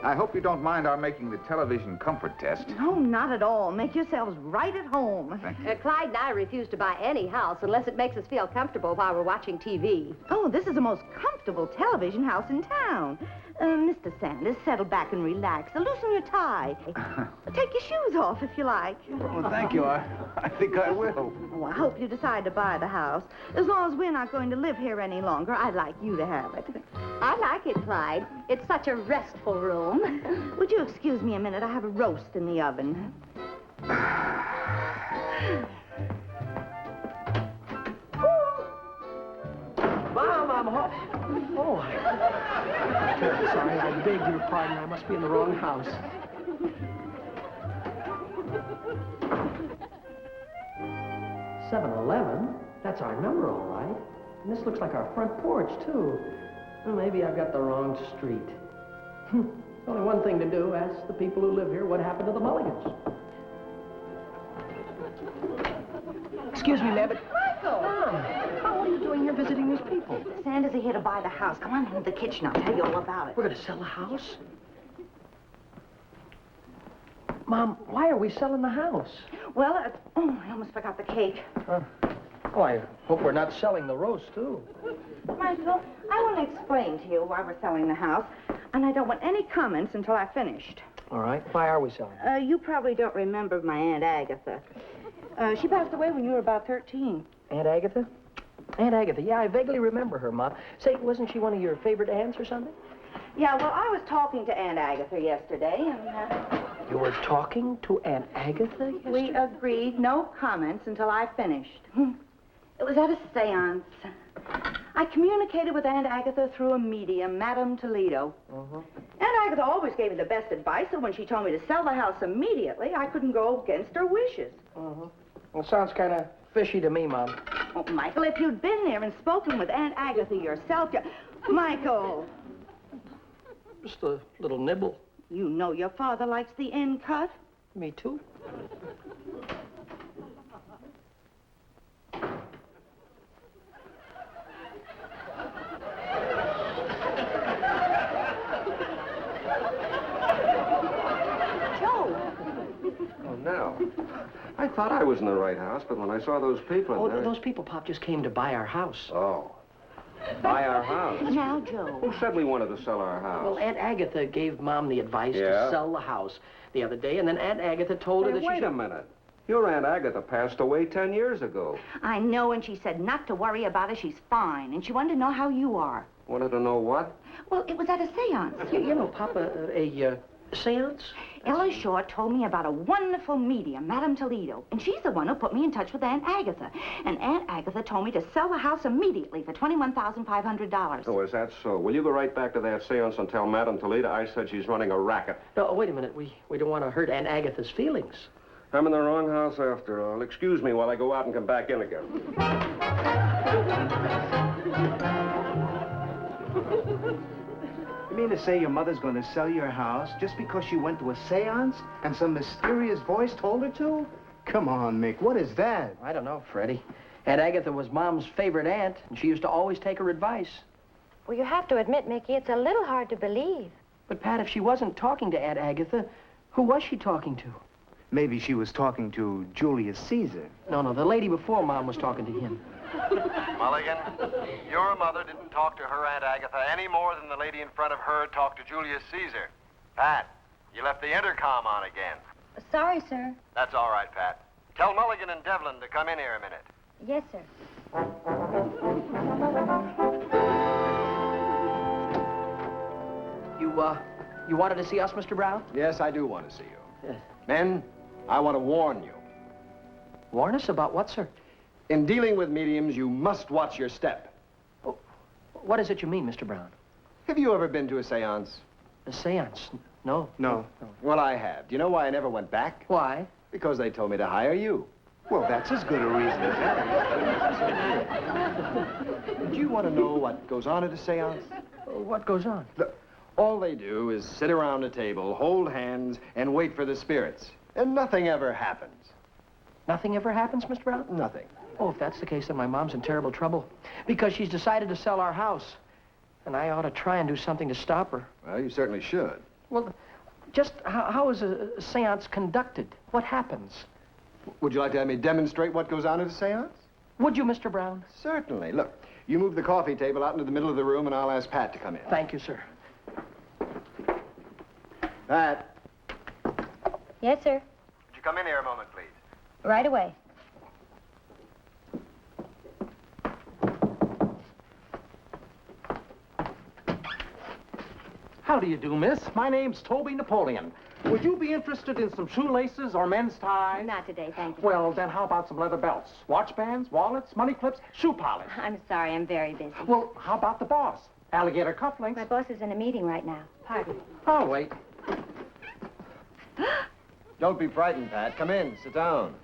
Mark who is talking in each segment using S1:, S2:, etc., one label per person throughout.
S1: I hope you don't mind our making the television comfort test.
S2: No, not at all. Make yourselves right at home.
S3: Clyde and I refuse to buy any house unless it makes us feel comfortable while we're watching TV.
S2: Oh, this is the most comfortable television house in town. Mr. Sanders, settle back and relax. Loosen your tie. Take your shoes off if you like.
S1: Oh, thank you. I think I will.
S2: Oh, I hope you decide to buy the house. As long as we're not going to live here any longer, I'd like you to have it.
S3: I like it, Clyde. It's such a restful room.
S2: Would you excuse me a minute? I have a roast in the oven.
S4: Mom, I'm home. Oh, sorry, I beg your pardon. I must be in the wrong house. $7-11? That's our number, all right. And this looks like our front porch, too. Well, maybe I've got the wrong street. Only one thing to do, ask the people who live here what happened to the Mulligans. Excuse me, ma'am, but...
S2: Michael!
S4: Mom, how are you doing here visiting these people?
S2: Sanders are here to buy the house. Come on into the kitchen. I'll tell you all about it.
S4: We're going to sell the house? Mom, why are we selling the house?
S2: Well, I almost forgot the cake.
S4: Oh, I hope we're not selling the roast, too.
S2: Michael, I want to explain to you why we're selling the house, and I don't want any comments until I've finished.
S4: All right. Why are we selling?
S2: You probably don't remember my Aunt Agatha. She passed away when you were about 13.
S4: Aunt Agatha? Aunt Agatha, yeah, I vaguely remember her, Ma. Say, wasn't she one of your favorite aunts or something?
S2: Yeah, well, I was talking to Aunt Agatha yesterday, and...
S4: You were talking to Aunt Agatha yesterday?
S2: We agreed no comments until I finished. It was at a seance. I communicated with Aunt Agatha through a medium, Madame Toledo. Aunt Agatha always gave me the best advice, so when she told me to sell the house immediately, I couldn't go against her wishes.
S4: Well, sounds kind of fishy to me, Mom.
S2: Oh, Michael, if you'd been there and spoken with Aunt Agatha yourself, Michael!
S4: Just a little nibble.
S2: You know your father likes the end cut.
S4: Me too.
S5: Now, I thought I was in the right house, but when I saw those people...
S4: Oh, those people, Pop, just came to buy our house.
S5: Oh. Buy our house?
S2: Now, Joe.
S5: Who said we wanted to sell our house?
S4: Well, Aunt Agatha gave Mom the advice to sell the house the other day, and then Aunt Agatha told her that
S5: Wait a minute. Your Aunt Agatha passed away 10 years ago.
S2: I know, and she said not to worry about it. She's fine, and she wanted to know how you are.
S5: Wanted to know what?
S2: Well, it was at a seance.
S4: You know, Papa, a seance?
S2: Ella Shaw told me about a wonderful medium, Madame Toledo, and she's the one who put me in touch with Aunt Agatha. And Aunt Agatha told me to sell the house immediately for $21,500.
S5: Oh, is that so? Will you go right back to that seance and tell Madame Toledo I said she's running a racket?
S4: No, wait a minute. We don't want to hurt Aunt Agatha's feelings.
S5: I'm in the wrong house after all. Excuse me while I go out and come back in again.
S1: You mean to say your mother's going to sell your house just because she went to a seance and some mysterious voice told her to? Come on, Mick, what is that?
S4: I don't know, Freddie. Aunt Agatha was Mom's favorite aunt, and she used to always take her advice.
S3: Well, you have to admit, Mickey, it's a little hard to believe.
S4: But, Pat, if she wasn't talking to Aunt Agatha, who was she talking to?
S1: Maybe she was talking to Julius Caesar.
S4: No, the lady before Mom was talking to him.
S6: Mulligan, your mother didn't talk to her Aunt Agatha any more than the lady in front of her talked to Julius Caesar. Pat, you left the intercom on again.
S3: Sorry, sir.
S6: That's all right, Pat. Tell Mulligan and Devlin to come in here a minute.
S3: Yes, sir.
S4: You wanted to see us, Mr. Brown?
S5: Yes, I do want to see you.
S4: Yeah.
S5: Men, I want to warn you.
S4: Warn us about what, sir?
S5: In dealing with mediums, you must watch your step.
S4: Oh, what is it you mean, Mr. Brown?
S5: Have you ever been to a seance?
S4: A seance? No.
S1: No.
S5: Well, I have. Do you know why I never went back?
S4: Why?
S5: Because they told me to hire you.
S1: Well, that's as good a reason as any.
S5: Do you want to know what goes on at a seance?
S4: What goes on?
S5: Look, all they do is sit around a table, hold hands, and wait for the spirits. And nothing ever happens.
S4: Nothing ever happens, Mr. Brown?
S5: Nothing.
S4: Oh, if that's the case, then my mom's in terrible trouble. Because she's decided to sell our house. And I ought to try and do something to stop her.
S5: Well, you certainly should.
S4: Well, just how is a seance conducted? What happens?
S5: Would you like to have me demonstrate what goes on at a seance?
S4: Would you, Mr. Brown?
S5: Certainly. Look, you move the coffee table out into the middle of the room, and I'll ask Pat to come in.
S4: Thank you, sir.
S5: Pat,
S3: Yes, sir.
S6: Would you come in here a moment, please?
S3: Right away.
S7: How do you do, miss? My name's Toby Napoleon. Would you be interested in some shoelaces or men's ties?
S3: Not today, thank you.
S7: Well, then how about some leather belts? Watch bands, wallets, money clips, shoe polish?
S3: I'm sorry, I'm very busy.
S7: Well, how about the boss? Alligator cufflinks?
S3: My boss is in a meeting right now. Pardon.
S7: I'll wait.
S5: don't be frightened, Pat. Come in. Sit down.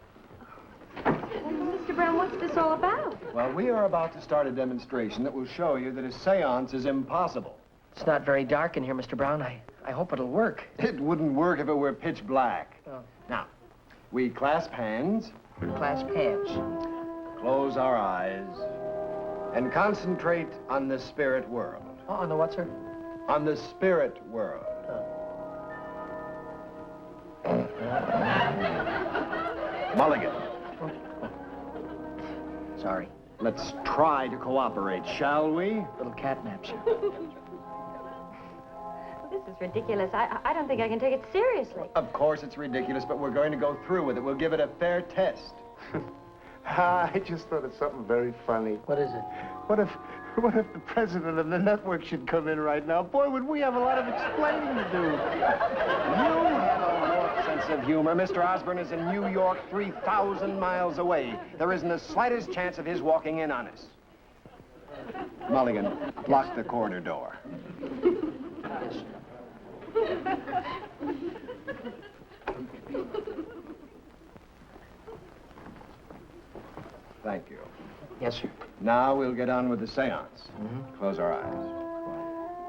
S3: Mr. Brown, what's this all about?
S5: Well, we are about to start a demonstration that will show you that a seance is impossible.
S4: It's not very dark in here, Mr. Brown. I hope it'll work.
S5: It wouldn't work if it were pitch black.
S4: Oh.
S5: Now, we clasp hands,
S4: Clasp hands.
S5: close our eyes, and concentrate on the spirit world.
S4: Oh, on the what, sir?
S5: On the spirit world. Mulligan,
S4: Sorry.
S5: let's try to cooperate, shall we?
S4: Little catnap, sir.
S3: This is ridiculous. I don't think I can take it seriously.
S5: Of course it's ridiculous, but we're going to go through with it. We'll give it a fair test.
S1: I just thought of something very funny.
S4: What is it?
S1: What if the president of the network should come in right now? Boy, would we have a lot of explaining to do.
S5: You have a warped sense of humor. Mr. Osborne is in New York, 3,000 miles away. There isn't the slightest chance of his walking in on us. Mulligan, lock the corridor door. Thank you.
S4: Yes, sir.
S5: Now we'll get on with the seance. Close our eyes.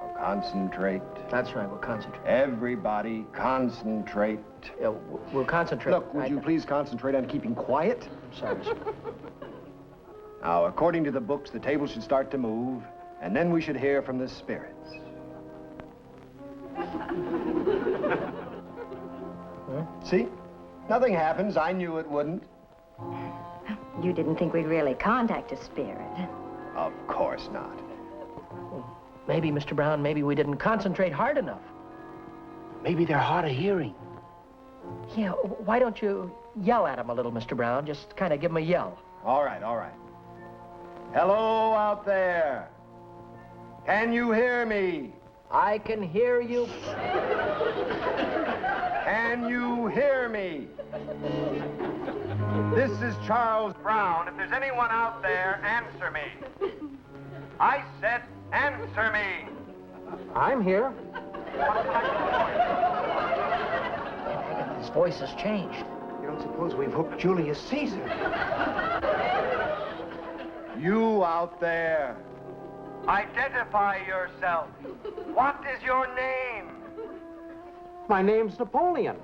S5: We'll concentrate.
S4: That's right, we'll concentrate.
S5: Everybody, concentrate.
S4: Yeah, we'll concentrate.
S5: Look, would you please concentrate on keeping quiet?
S4: I'm sorry, sir.
S5: Now, according to the books, the table should start to move, and then we should hear from the spirits. See? Nothing happens. I knew it wouldn't.
S3: You didn't think we'd really contact a spirit.
S5: Of course not.
S4: Maybe, Mr. Brown, maybe we didn't concentrate hard enough.
S1: Maybe they're hard of hearing.
S4: Yeah, why don't you yell at them a little, Mr. Brown? Just kind of give them a yell.
S5: All right, all right. Hello out there. Can you hear me?
S4: I can hear you.
S5: Can you hear me? This is Charles Brown. If there's anyone out there, answer me. I said, answer me.
S7: I'm here.
S4: His voice has changed.
S1: You don't suppose we've hooked Julius Caesar?
S5: You out there, identify yourself. What is your name?
S7: My name's Napoleon.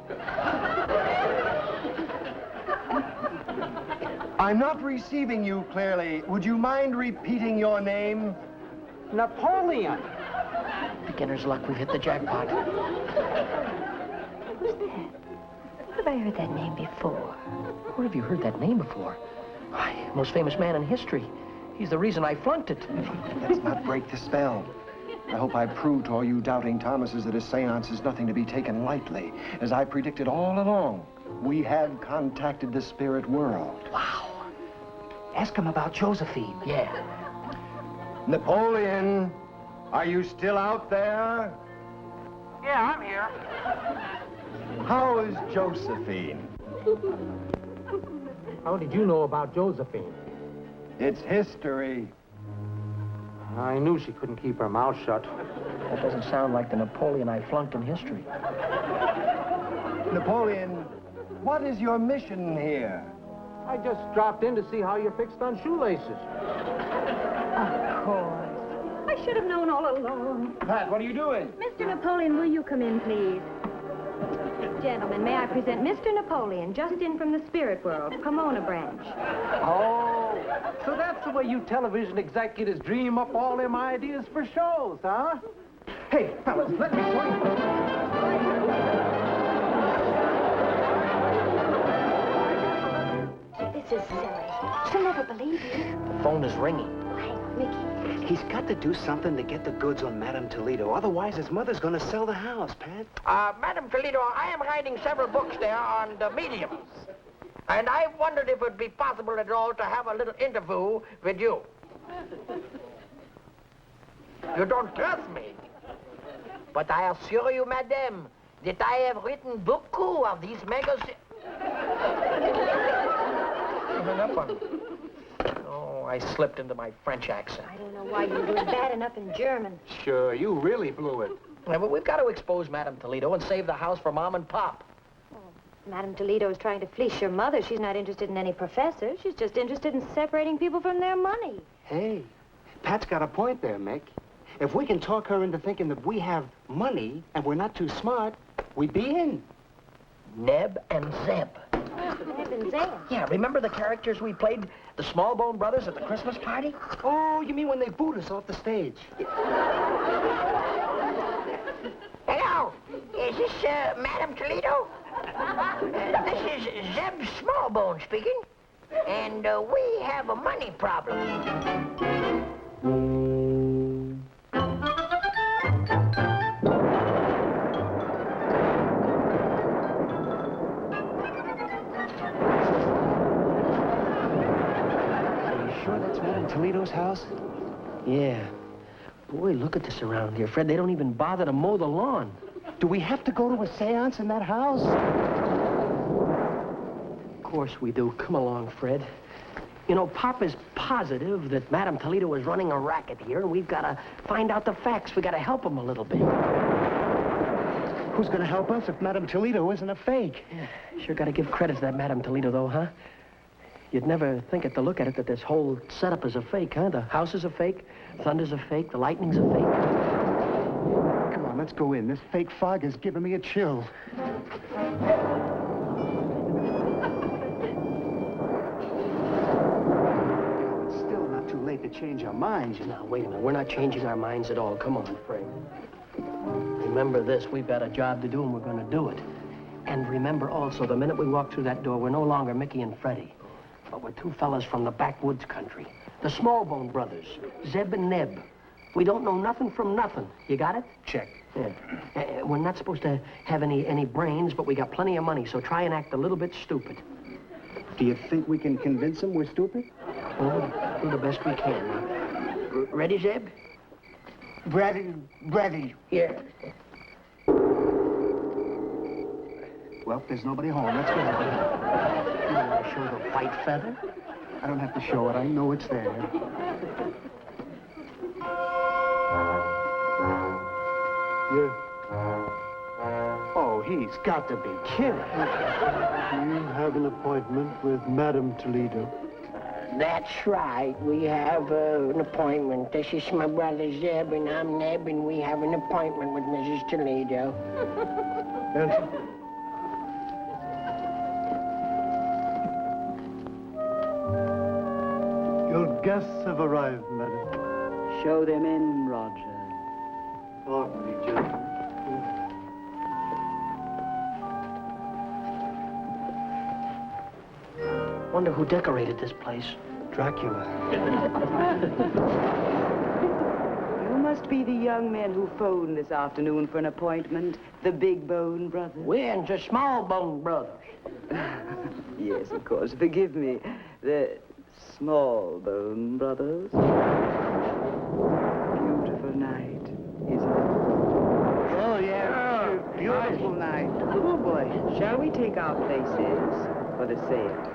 S5: I'm not receiving you clearly. Would you mind repeating your name?
S7: Napoleon.
S4: Beginner's luck, we've hit the jackpot.
S3: Have I heard that name before?
S4: Where have you heard that name before? Why, most famous man in history. He's the reason I flunked it.
S5: Let's not break the spell. I hope I proved to all you doubting Thomases that a seance is nothing to be taken lightly. As I predicted all along, we have contacted the spirit world.
S4: Wow.
S1: Ask him about Josephine.
S4: Yeah.
S5: Napoleon, are you still out there?
S7: Yeah, I'm here.
S5: How is Josephine?
S7: How did you know about Josephine?
S5: It's history.
S7: I knew she couldn't keep her mouth shut.
S4: That doesn't sound like the Napoleon I flunked in history.
S5: Napoleon, what is your mission here?
S7: I just dropped in to see how you're fixed on shoelaces.
S3: Of course. I should have known all along.
S5: Pat, what are you doing?
S3: Mr. Napoleon, will you come in, please? Gentlemen, may I present Mr. Napoleon, just in from the spirit world, Pomona branch.
S5: Oh,
S7: So that's the way you television executives dream up all them ideas for shows, huh? Hey, fellas, let me show you.
S3: This is silly. She'll never believe you.
S4: The phone is ringing.
S3: Oh, hang on, Mickey.
S1: He's got to do something to get the goods on Madame Toledo. Otherwise, his mother's going to sell the house, Pat.
S4: Madam Toledo, I am hiding several books there on the mediums. And I wondered if it would be possible at all to have a little interview with you. You don't trust me. But I assure you, madame, that I have written beaucoup of these magazines. Hung up on me. Oh, I slipped into my French accent.
S3: I don't know why you were bad enough in German.
S1: Sure, you really blew it.
S4: Yeah, but we've got to expose Madame Toledo and save the house for Mom and Pop.
S3: Madame Toledo is trying to fleece your mother. She's not interested in any professor. She's just interested in separating people from their money.
S1: Hey, Pat's got a point there, Mick. If we can talk her into thinking that we have money and we're not too smart, we'd be in.
S4: Neb and Zeb.
S3: Neb and Zeb.
S4: Yeah, remember the characters we played, the Smallbone Brothers at the Christmas party?
S1: Oh, you mean when they booed us off the stage?
S4: Hello, is this Madame Toledo? This is Zeb Smallbone speaking, and we have a money problem.
S1: Sure that's Madame Toledo's house?
S4: Yeah. Boy, look at this around here, Fred. They don't even bother to mow the lawn.
S1: Do we have to go to a seance in that house?
S4: Of course we do. Come along, Fred. You know, Pop is positive that Madame Toledo is running a racket here, and we've got to find out the facts. We got to help him a little bit.
S1: Who's going to help us if Madame Toledo isn't a fake?
S4: Yeah, sure got to give credit to that Madame Toledo, though, huh? You'd never think it to look at it that this whole setup is a fake, huh? The house is a fake, thunder's a fake, the lightning's a fake.
S1: Come on, let's go in. This fake fog is giving me a chill. It's still not too late to change our minds, you know.
S4: Now, wait a minute. We're not changing our minds at all. Come on, Fred. Remember this. We've got a job to do, and we're going to do it. And remember also, the minute we walk through that door, we're no longer Mickey and Freddie. But we're two fellas from the backwoods country. The Smallbone Brothers, Zeb and Neb. We don't know nothing from nothing. You got it?
S1: Check.
S4: Yeah. We're not supposed to have any brains, but we got plenty of money, so try and act a little bit stupid.
S1: Do you think we can convince them we're stupid?
S4: Well, do the best we can. Ready, Zeb?
S1: Ready.
S4: Here.
S1: Well, there's nobody home. Let's go.
S4: You want to show the white feather?
S1: I don't have to show it. I know it's there. Oh, he's got to be kidding.
S8: You have an appointment with Madame Toledo.
S9: That's right. We have an appointment. This is my brother Zeb, and I'm Neb, and we have an appointment with Mrs. Toledo.
S8: Answer. Your guests have arrived, madam.
S10: Show them in, Roger.
S8: Pardon me, gentlemen.
S4: Wonder who decorated this place.
S1: Dracula.
S10: You must be the young men who phoned this afternoon for an appointment. The Big Bone Brothers.
S9: We're the Smallbone Brothers.
S10: Yes, of course. Forgive me. The Small Bone Brothers. Beautiful night, isn't it?
S1: Oh, yeah. Beautiful night.
S10: Oh, boy. Shall we take our places for the seance?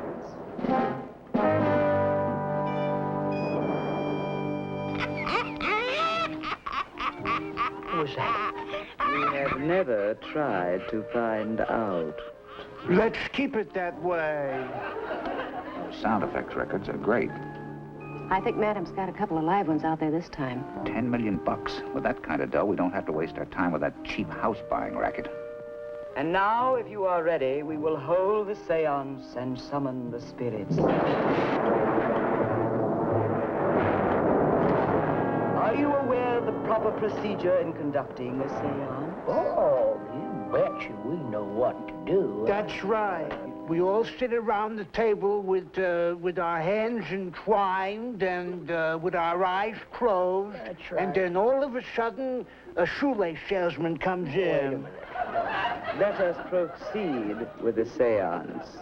S4: Who was that?
S10: We have never tried to find out.
S1: Let's keep it that way.
S11: Sound effects records are great.
S3: I think Madam's got a couple of live ones out there this time.
S11: $10 million. With that kind of dough, we don't have to waste our time with that cheap house buying racket.
S10: And now, if you are ready, we will hold the seance and summon the spirits. Are you aware of the proper procedure in conducting a seance?
S9: Oh, you betcha we know what to do.
S12: That's right. We all sit around the table with our hands entwined and with our eyes closed.
S9: That's right.
S12: And then all of a sudden, a shoelace salesman comes
S9: Wait a
S12: in.
S9: minute.
S10: Let us proceed with the seance.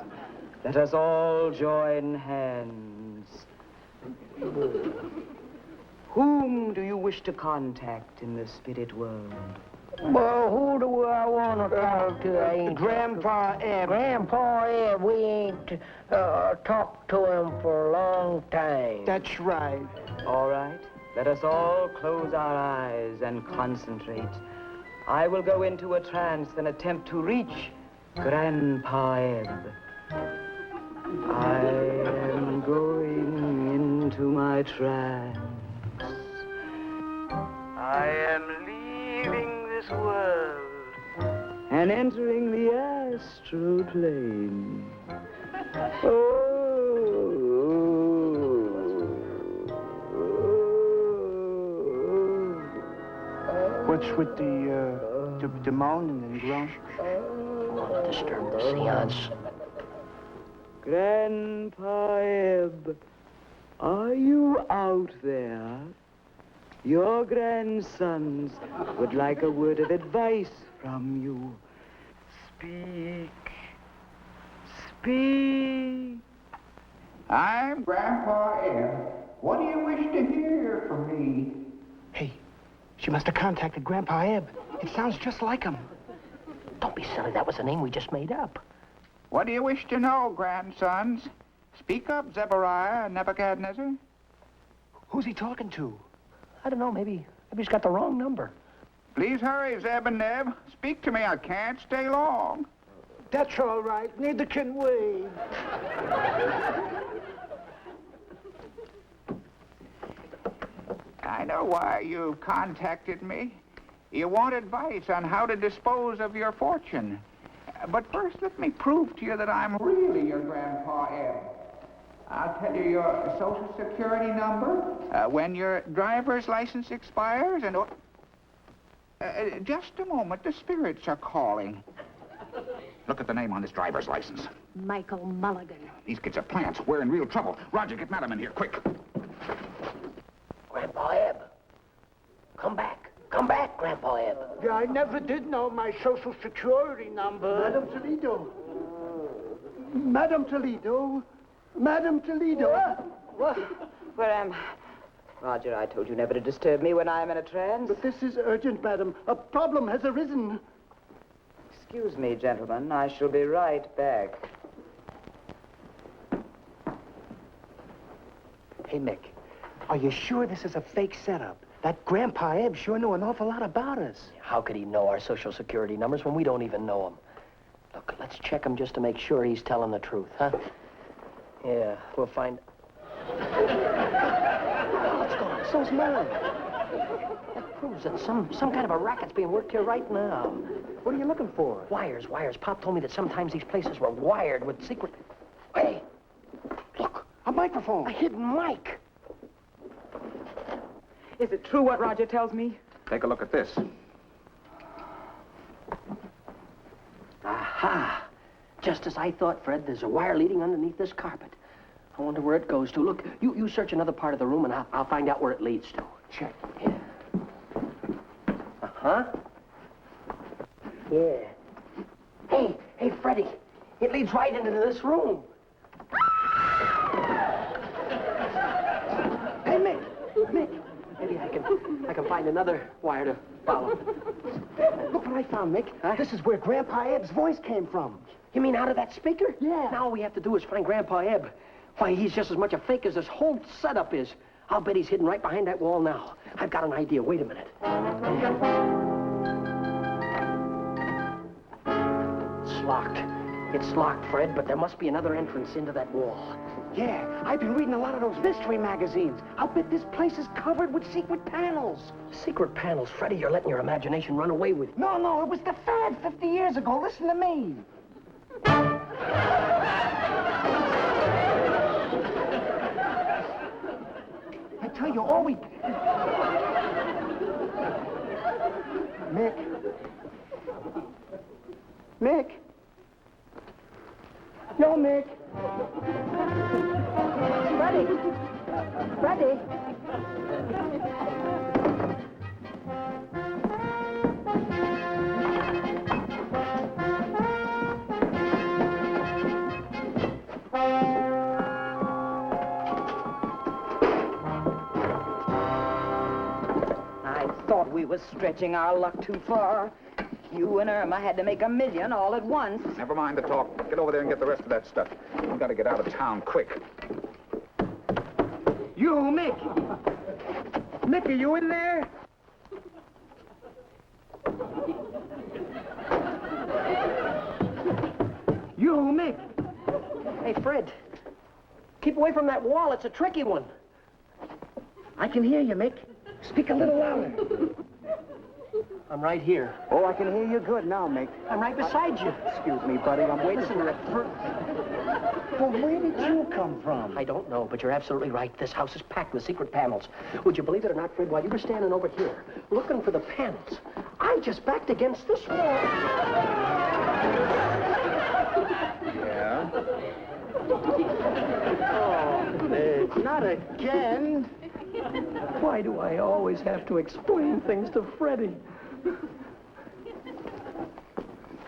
S10: Let us all join hands. Whom do you wish to contact in the spirit world?
S9: Well, who do I want to talk to? I ain't
S12: Grandpa Ebb.
S9: Grandpa Ebb, we ain't talked to him for a long time.
S12: That's right.
S10: All right. Let us all close our eyes and concentrate. I will go into a trance and attempt to reach Grandpa Ebb. I am going into my trance. I am leaving this world and entering the astral plane.
S12: What's with the moaning and groaning?
S9: Won't disturb the seance.
S10: Grandpa Ebb, are you out there? Your grandsons would like a word of advice from you. Speak. Speak.
S11: I'm Grandpa Ebb. What do you wish to hear from me?
S12: Hey, she must have contacted Grandpa Ebb. It sounds just like him.
S9: Don't be silly. That was a name we just made up.
S11: What do you wish to know, grandsons? Speak up, Zebariah, Nebuchadnezzar.
S12: Who's he talking to?
S9: I don't know. Maybe he's got the wrong number.
S11: Please hurry, Zeb and Neb. Speak to me. I can't stay long.
S12: That's all right. Neither can we.
S11: I know why you've contacted me. You want advice on how to dispose of your fortune. But first, let me prove to you that I'm really your Grandpa Ebb. I'll tell you your Social Security number, when your driver's license expires, and... just a moment, the spirits are calling. Look at the name on his driver's license.
S3: Michael Mulligan.
S11: These kids are plants. We're in real trouble. Roger, get Madam in here, quick.
S9: Grandpa Ebb. Come back. Come back, Grandpa Ebb.
S12: Yeah, I never did know my Social Security number.
S8: Madam Toledo. Madam Toledo. Madam Toledo.
S12: What?
S10: Where am I? Roger, I told you never to disturb me when I am in a trance.
S8: But this is urgent, madam. A problem has arisen.
S10: Excuse me, gentlemen. I shall be right back.
S12: Hey, Mick, are you sure this is a fake setup? That Grandpa Ebb sure knew an awful lot about us.
S9: How could he know our Social Security numbers when we don't even know them? Look, let's check him just to make sure he's telling the truth, huh? Yeah, we'll find... Oh, it's gone. So's mine. That proves that some kind of a racket's being worked here right now.
S12: What are you looking for?
S9: Wires. Pop told me that sometimes these places were wired with secret... Hey, look.
S12: A microphone.
S9: A hidden mic.
S10: Is it true what Roger tells me?
S11: Take a look at this.
S9: Aha. Just as I thought, Fred, there's a wire leading underneath this carpet. I wonder where it goes to. Look, you search another part of the room, and I'll find out where it leads to.
S12: Check.
S9: Yeah. Uh-huh. Yeah. Hey, Freddie. It leads right into this room. Hey, Mick. Maybe I can find another wire to follow.
S12: Look what I found, Mick.
S9: Huh?
S12: This is where Grandpa Ebb's voice came from.
S9: You mean out of that speaker?
S12: Yeah.
S9: Now all we have to do is find Grandpa Ebb. Why, he's just as much a fake as this whole setup is. I'll bet he's hidden right behind that wall now. I've got an idea. Wait a minute. It's locked. It's locked, Fred, but there must be another entrance into that wall.
S12: Yeah, I've been reading a lot of those mystery magazines. I'll bet this place is covered with secret panels.
S9: Secret panels? Freddie, you're letting your imagination run away with you.
S12: No, it was the fad 50 years ago. Listen to me. I tell you, all we...
S9: No, Mick.
S2: Freddie. Freddie. I thought we were stretching our luck too far. You and Irma had to make $1 million all at once.
S11: Never mind the talk. Get over there and get the rest of that stuff. We've got to get out of town quick.
S7: You, Mick. Mick, are you in there? You, Mick.
S4: Hey, Fred. Keep away from that wall. It's a tricky one.
S12: I can hear you, Mick. Speak a little louder.
S4: I'm right here.
S1: Oh, I can hear you good now, Mick.
S4: I'm right beside you.
S1: Excuse me, buddy. I'm waiting for it.
S12: Well, where did you come from?
S4: I don't know, but you're absolutely right. This house is packed with secret panels. Would you believe it or not, Fred, while you were standing over here, looking for the panels, I just backed against this wall.
S1: Yeah? Oh, Mick, not again.
S4: Why do I always have to explain things to Freddie?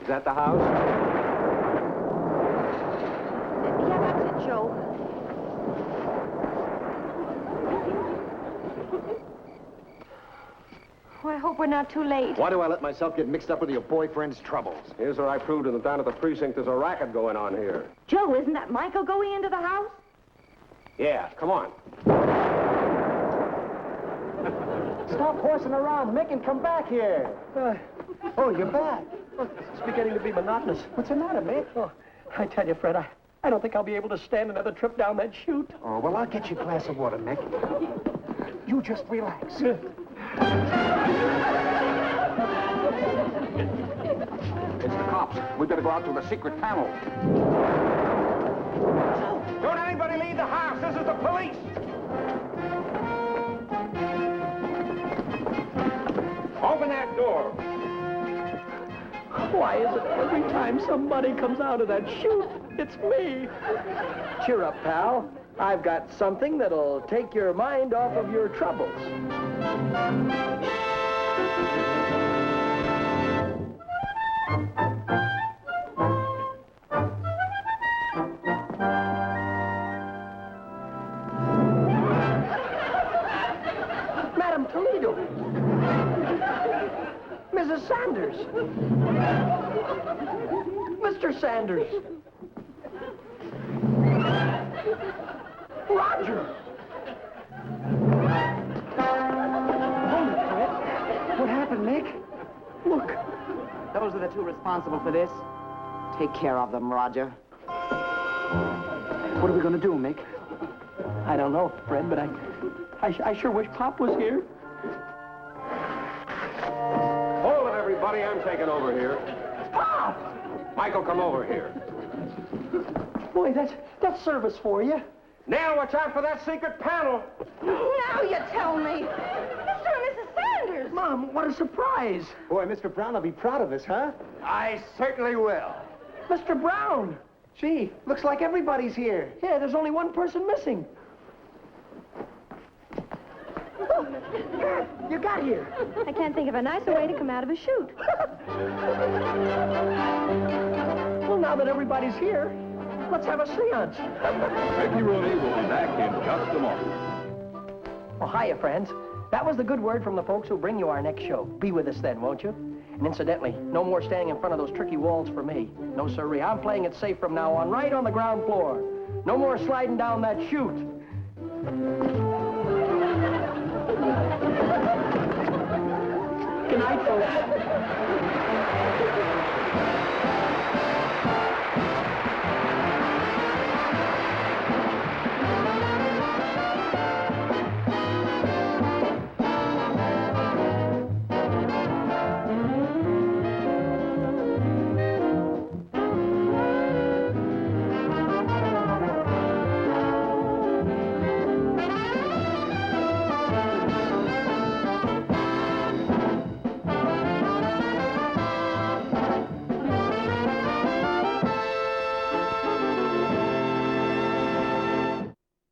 S5: Is that the house?
S3: Yeah, that's it, Joe. Oh, I hope we're not too late.
S5: Why do I let myself get mixed up with your boyfriend's troubles? Here's what I proved to them down at the precinct. There's a racket going on here.
S2: Joe, isn't that Michael going into the house?
S5: Yeah, come on.
S4: Stop horsing around, Mick, and come back here.
S12: Oh, you're back.
S4: It's beginning to be monotonous.
S12: What's the matter, Mick?
S4: Oh, I tell you, Fred, I don't think I'll be able to stand another trip down that chute.
S12: Oh, well, I'll get you a glass of water, Mick. You just relax.
S5: It's the cops. We better go out to the secret panel. Don't anybody leave the house. This is the police. Open that door.
S4: Why is it every time somebody comes out of that chute, it's me? Cheer up, pal. I've got something that'll take your mind off of your troubles. Madam Toledo. Mrs. Sanders. Mr. Sanders. Roger.
S12: What happened, Mick?
S4: Look.
S13: Those are the two responsible for this. Take care of them, Roger.
S12: What are we going to do, Mick?
S4: I don't know, Fred, but I sure wish Pop was here.
S5: Hold it, everybody. I'm taking over here.
S4: Pop!
S5: Michael, come over here.
S4: Boy, that's service for you.
S5: Now watch out for that secret panel.
S2: Now you tell me. Mr. and Mrs. Sanders.
S4: Mom, what a surprise.
S1: Boy, Mr. Brown will be proud of us, huh?
S5: I certainly will.
S4: Mr. Brown.
S12: Gee, looks like everybody's here.
S4: Yeah, there's only one person missing. You got here.
S3: I can't think of a nicer way to come out of a chute.
S4: Well, now that everybody's here, let's have a seance.
S14: Mickey Rooney will be back in just a moment.
S4: Oh, hiya, friends. That was the good word from the folks who'll bring you our next show. Be with us then, won't you? And incidentally, no more standing in front of those tricky walls for me. No, sirree. I'm playing it safe from now on, right on the ground floor. No more sliding down that chute. Good night, folks.